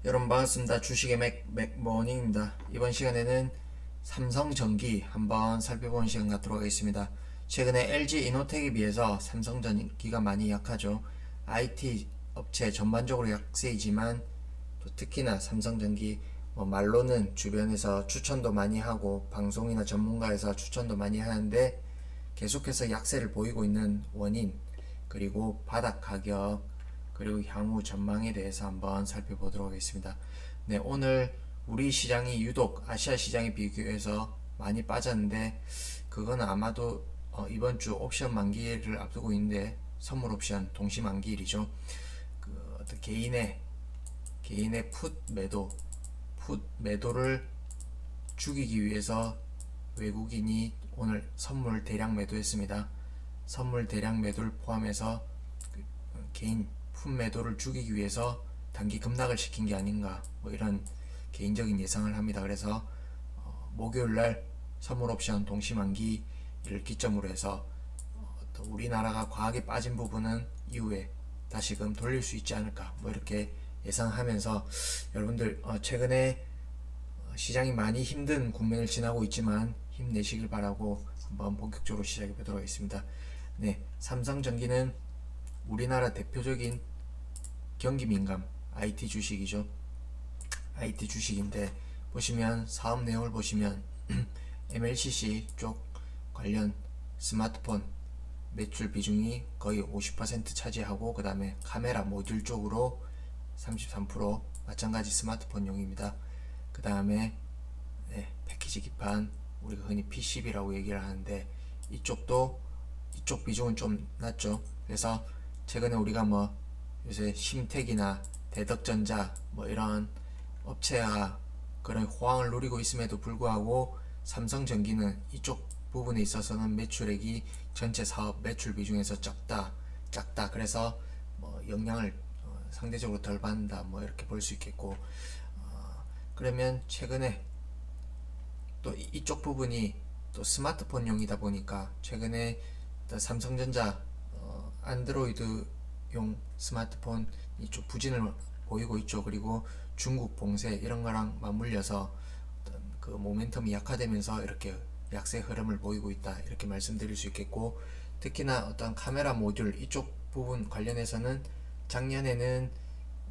여러분 반갑습니다. 주식의 맥모닝입니다. 이번 시간에는 삼성전기 한번 살펴보는 시간 갖도록 하겠습니다. 최근에 LG 이노텍에 비해서 삼성전기가 많이 약하죠. IT 업체 전반적으로 약세이지만 또 특히나 삼성전기 말로는 주변에서 추천도 많이 하고 방송이나 전문가에서 추천도 많이 하는데 계속해서 약세를 보이고 있는 원인, 그리고 바닥 가격, 그리고 향후 전망에 대해서 한번 살펴보도록 하겠습니다. 네, 오늘 우리 시장이 유독 아시아 시장에 비교해서 많이 빠졌는데, 그거는 아마도 이번 주 옵션 만기를 앞두고 있는데, 선물 옵션 동시 만기일이죠. 그 어떤 개인의 풋 매도를 죽이기 위해서 외국인이 오늘 선물 대량 매도했습니다. 선물 대량 매도를 포함해서 개인 풋 매도를 죽이기 위해서 단기 급락을 시킨 게 아닌가, 이런 개인적인 예상을 합니다. 그래서 목요일날 선물 옵션 동시 만기를 기점으로 해서 또 우리나라가 과하게 빠진 부분은 이후에 다시금 돌릴 수 있지 않을까, 이렇게 예상하면서 여러분들 최근에 시장이 많이 힘든 국면을 지나고 있지만 힘내시길 바라고 한번 본격적으로 시작해 보도록 하겠습니다. 네, 삼성전기는 우리나라 대표적인 경기 민감 IT 주식이죠. IT 주식인데, 보시면 사업 내용을 보시면 MLCC 쪽 관련 스마트폰 매출 비중이 거의 50% 차지하고, 그 다음에 카메라 모듈 쪽으로 33%, 마찬가지 스마트폰용입니다. 그 다음에 패키지 기판, 우리가 흔히 PCB라고 얘기를 하는데, 이쪽 비중은 좀 낮죠. 그래서 최근에 우리가 요새 심택이나 대덕전자 이런 업체가 그런 호황을 누리고 있음에도 불구하고, 삼성전기는 이쪽 부분에 있어서는 매출액이 전체 사업 매출 비중에서 작다. 그래서 영향을 상대적으로 덜 받는다, 이렇게 볼 수 있겠고, 그러면 최근에 또 이쪽 부분이 또 스마트폰용이다 보니까 최근에 삼성전자 안드로이드용 스마트폰이 좀 부진을 보이고 있죠. 그리고 중국 봉쇄 이런 거랑 맞물려서 어떤 그 모멘텀이 약화되면서 이렇게 약세 흐름을 보이고 있다, 이렇게 말씀드릴 수 있겠고, 특히나 어떤 카메라 모듈 이쪽 부분 관련해서는 작년에는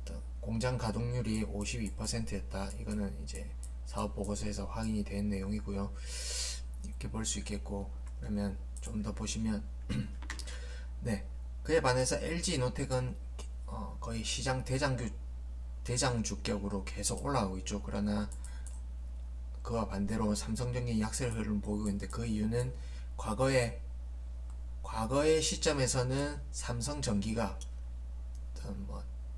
어떤 공장 가동률이 52%였다. 이거는 이제 사업 보고서에서 확인이 된 내용이고요. 이렇게 볼 수 있겠고, 그러면 좀 더 보시면 네, 그에 반해서 LG 이노텍은 거의 시장 대장주격으로 계속 올라가고 있죠. 그러나 그와 반대로 삼성전기 약세 흐름을 보이고 있는데, 그 이유는 과거의 시점에서는 삼성전기가 어떤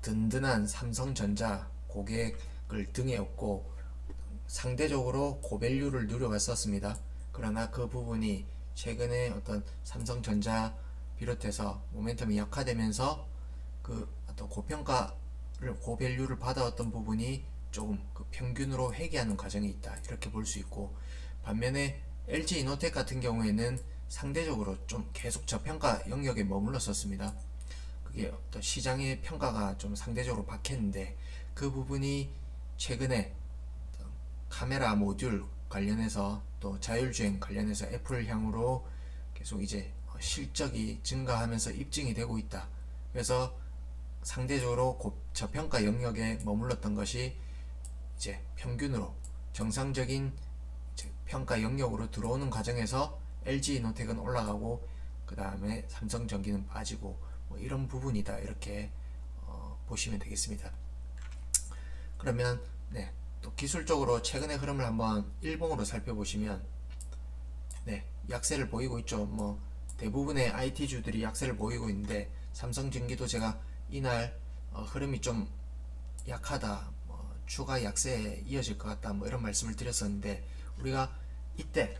든든한 삼성전자 고객을 등에 업고 상대적으로 고밸류를 누려왔었습니다. 그러나 그 부분이 최근에 어떤 삼성전자 비롯해서 모멘텀이 약화되면서 그 어떤 고밸류를 받아왔던 부분이 조금 그 평균으로 회귀하는 과정이 있다, 이렇게 볼 수 있고, 반면에 LG 이노텍 같은 경우에는 상대적으로 좀 계속 저평가 영역에 머물렀었습니다. 그게 어떤 시장의 평가가 좀 상대적으로 박혔는데, 그 부분이 최근에 카메라 모듈 관련해서 또 자율주행 관련해서 애플 향으로 계속 이제 실적이 증가하면서 입증이 되고 있다. 그래서 상대적으로 저평가 영역에 머물렀던 것이 이제 평균으로 정상적인 이제 평가 영역으로 들어오는 과정에서 LG 이노텍은 올라가고, 그 다음에 삼성전기는 빠지고, 이런 부분이다, 이렇게 보시면 되겠습니다. 그러면 또 기술적으로 최근의 흐름을 한번 일봉으로 살펴보시면 약세를 보이고 있죠. 대부분의 IT주들이 약세를 보이고 있는데, 삼성전기도 제가 이날 흐름이 좀 약하다, 추가 약세에 이어질 것 같다, 이런 말씀을 드렸었는데, 우리가 이때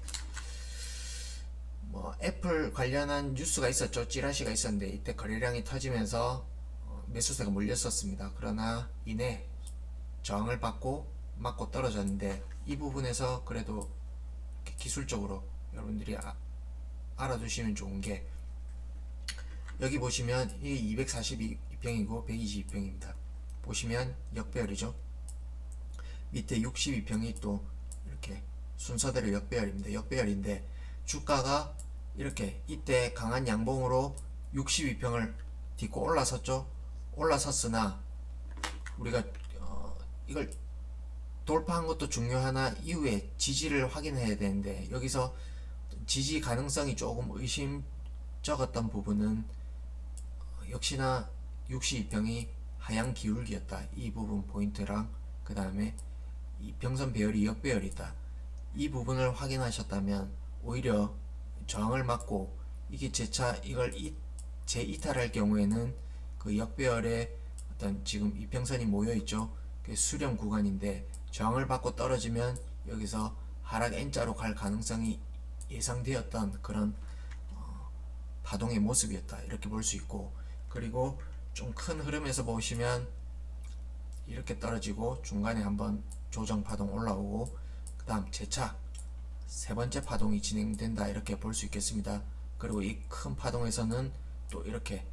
애플 관련한 뉴스가 있었죠. 찌라시가 있었는데, 이때 거래량이 터지면서 매수세가 몰렸었습니다. 그러나 이내 저항을 받고 맞고 떨어졌는데, 이 부분에서 그래도 기술적으로 여러분들이 알아두시면 좋은 게, 여기 보시면 이게 242평이고 122평입니다. 보시면 역배열이죠. 밑에 62평이 또 이렇게 순서대로 역배열입니다. 역배열인데 주가가 이렇게 이때 강한 양봉으로 62평을 딛고 올라섰죠. 올라섰으나 우리가 이걸 돌파한 것도 중요하나 이후에 지지를 확인해야 되는데 여기서 지지 가능성이 조금 의심적었던 부분은 역시나 62평이 하향 기울기였다. 이 부분 포인트랑 그 다음에 이평선 배열이 역배열이다. 이 부분을 확인하셨다면 오히려 저항을 막고 이게 재차 이걸 재이탈할 경우에는 그 역배열의 어떤 지금 이평선이 모여있죠. 그 수렴 구간인데 저항을 받고 떨어지면 여기서 하락 N자로 갈 가능성이 예상되었던 그런 파동의 모습이었다. 이렇게 볼 수 있고, 그리고 좀 큰 흐름에서 보시면 이렇게 떨어지고 중간에 한번 조정 파동 올라오고 그 다음 재차 세 번째 파동이 진행된다. 이렇게 볼 수 있겠습니다. 그리고 이 큰 파동에서는 또 이렇게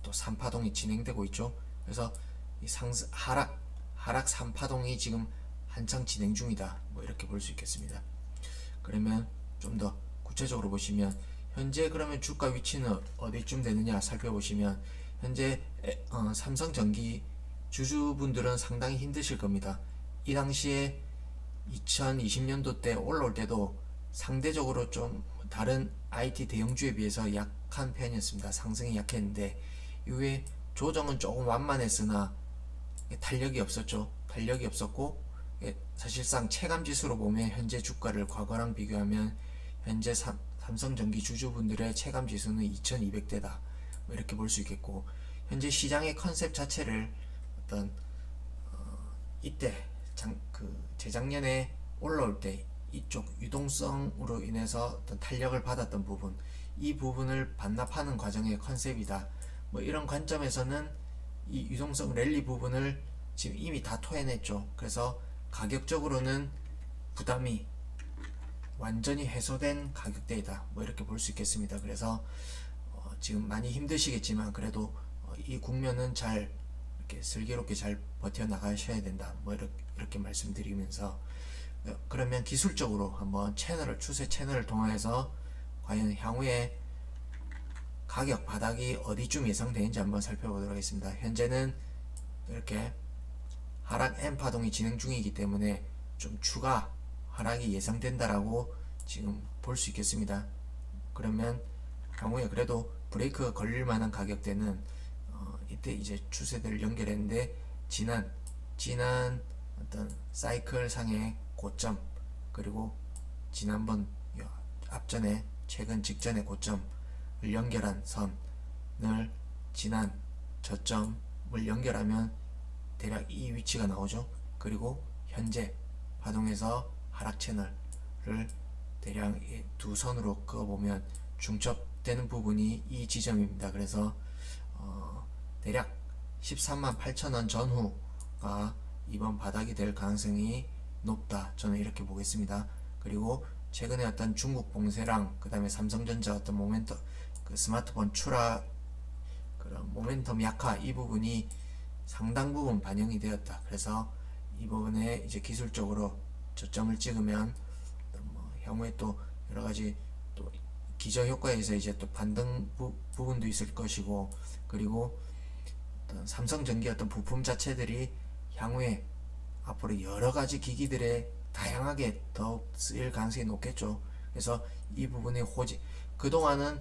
또 3파동이 진행되고 있죠. 그래서 이 하락 3파동이 지금 한창 진행 중이다. 뭐 이렇게 볼 수 있겠습니다. 그러면 좀 더 구체적으로 보시면 현재 그러면 주가 위치는 어디쯤 되느냐 살펴보시면 현재 삼성전기 주주분들은 상당히 힘드실 겁니다. 이 당시에 2020년도 때 올라올 때도 상대적으로 좀 다른 IT 대형주에 비해서 약한 편이었습니다. 상승이 약했는데 이후에 조정은 조금 완만했으나 탄력이 없었죠. 탄력이 없었고 사실상 체감지수로 보면 현재 주가를 과거랑 비교하면 현재 삼성전기 주주분들의 체감지수는 2200대다. 뭐 이렇게 볼 수 있겠고 현재 시장의 컨셉 자체를 어떤 이때 재작년에 올라올 때 이쪽 유동성으로 인해서 어떤 탄력을 받았던 부분, 이 부분을 반납하는 과정의 컨셉이다. 뭐 이런 관점에서는 이 유동성 랠리 부분을 지금 이미 다 토해냈죠. 그래서 가격적으로는 부담이 완전히 해소된 가격대이다. 뭐 이렇게 볼 수 있겠습니다. 그래서 지금 많이 힘드시겠지만 그래도 이 국면은 잘 이렇게 슬기롭게 잘 버텨 나가셔야 된다. 뭐 이렇게 말씀드리면서 그러면 기술적으로 한번 추세 채널을 통해서 과연 향후에 가격 바닥이 어디쯤 예상되는지 한번 살펴보도록 하겠습니다. 현재는 이렇게 하락 M 파동이 진행 중이기 때문에 좀 추가 하락이 예상된다라고 지금 볼 수 있겠습니다. 그러면 향후에 그래도 브레이크가 걸릴 만한 가격대는 이때 이제 추세들을 연결했는데 지난 어떤 사이클 상의 고점 그리고 지난번 앞전에 최근 직전의 고점을 연결한 선을 지난 저점을 연결하면 대략 이 위치가 나오죠. 그리고 현재 파동에서 하락 채널을 대략 두 선으로 그어보면 중첩되는 부분이 이 지점입니다. 그래서 대략 13만 8천원 전후가 이번 바닥이 될 가능성이 높다. 저는 이렇게 보겠습니다. 그리고 최근에 어떤 중국 봉쇄랑 그 다음에 삼성전자 어떤 모멘텀 그 스마트폰 추락 그런 모멘텀 약화 이 부분이 상당 부분 반영이 되었다. 그래서 이 부분에 이제 기술적으로 저점을 찍으면 향후에 또 여러 가지 또 기저 효과에 의해서 이제 또 반등 부분도 있을 것이고 그리고 어떤 삼성전기 어떤 부품 자체들이 향후에 앞으로 여러 가지 기기들에 다양하게 더욱 쓰일 가능성이 높겠죠. 그래서 이 부분의 호재 그동안은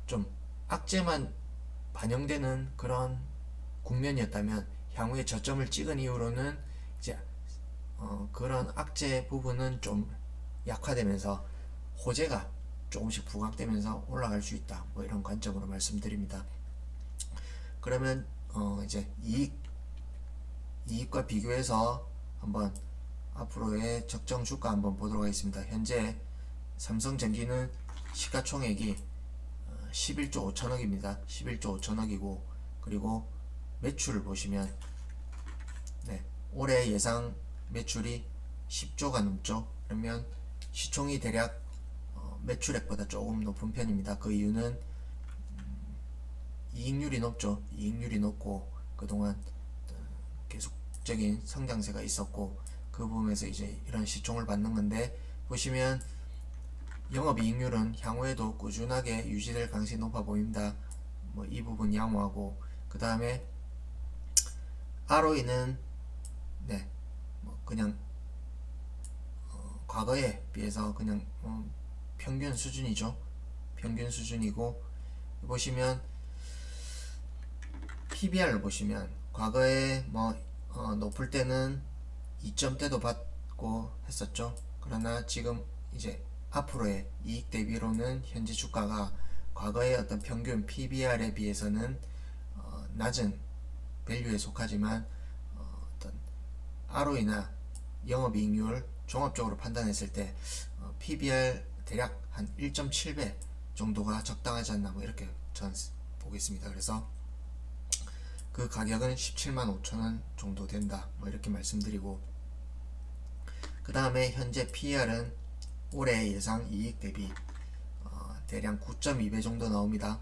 좀 악재만 반영되는 그런 국면이었다면 향후에 저점을 찍은 이후로는 이제 그런 악재 부분은 좀 약화되면서 호재가 조금씩 부각되면서 올라갈 수 있다. 뭐 이런 관점으로 말씀드립니다. 그러면 이제 이익과 비교해서 한번 앞으로의 적정 주가 한번 보도록 하겠습니다. 현재 삼성전기는 시가총액이 11조 5천억입니다. 11조 5천억이고 그리고 매출을 보시면 올해 예상 매출이 10조가 넘죠. 그러면 시총이 대략 매출액보다 조금 높은 편입니다. 그 이유는 이익률이 높죠. 이익률이 높고 그동안 계속 지속적인 성장세가 있었고 그 부분에서 이제 이런 시총을 받는 건데, 보시면 영업이익률은 향후에도 꾸준하게 유지될 가능성이 높아 보입니다. 뭐 이 부분 양호하고, 그 다음에 ROE는 네, 뭐 그냥 과거에 비해서 그냥 평균 수준이죠. 평균 수준이고, 보시면 PBR을 보시면 과거에 뭐 높을 때는 2점대도 받고 했었죠. 그러나 지금 이제 앞으로의 이익 대비로는 현재 주가가 과거의 어떤 평균 PBR에 비해서는 낮은 밸류에 속하지만 어떤 ROE나 영업이익률 종합적으로 판단했을 때 PBR 대략 한 1.7배 정도가 적당하지 않나, 뭐 이렇게 저는 보겠습니다. 그래서 그 가격은 17만 5천원 정도 된다, 뭐 이렇게 말씀드리고, 그 다음에 현재 PER은 올해 예상 이익 대비 대략 9.2배 정도 나옵니다.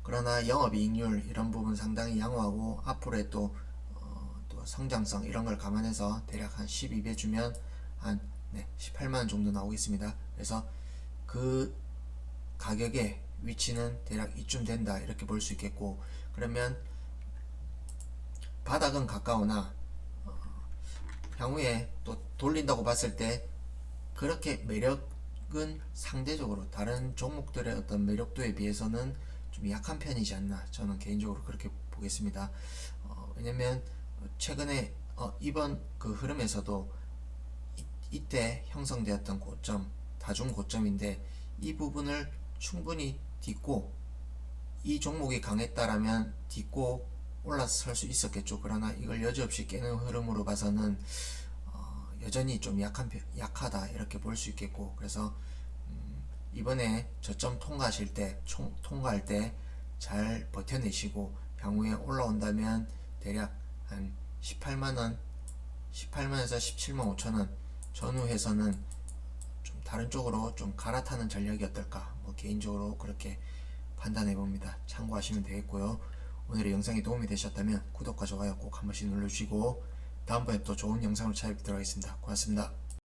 그러나 영업이익률 이런 부분 상당히 양호하고, 앞으로의 또 성장성 이런 걸 감안해서 대략 한 12배 주면 한 18만원 정도 나오겠습니다. 그래서 그 가격의 위치는 대략 이쯤 된다, 이렇게 볼 수 있겠고, 그러면 바닥은 가까우나 향후에 또 돌린다고 봤을 때 그렇게 매력은 상대적으로 다른 종목들의 어떤 매력도에 비해서는 좀 약한 편이지 않나, 저는 개인적으로 그렇게 보겠습니다. 왜냐면 최근에 이번 그 흐름에서도 이때 형성되었던 고점, 다중 고점인데, 이 부분을 충분히 딛고 이 종목이 강했다라면 딛고 올라설 수 있었겠죠. 그러나 이걸 여지없이 깨는 흐름으로 봐서는 여전히 좀 약하다, 이렇게 볼 수 있겠고, 그래서 이번에 저점 통과하실 때, 통과할 때 잘 버텨내시고 향후에 올라온다면 대략 한 18만원, 18만에서 17만 5천원 전후에서는 좀 다른 쪽으로 좀 갈아타는 전략이 어떨까, 뭐 개인적으로 그렇게 판단해 봅니다. 참고하시면 되겠고요. 오늘의 영상이 도움이 되셨다면 구독과 좋아요 꼭 한 번씩 눌러주시고, 다음번에 또 좋은 영상으로 찾아뵙도록 하겠습니다. 고맙습니다.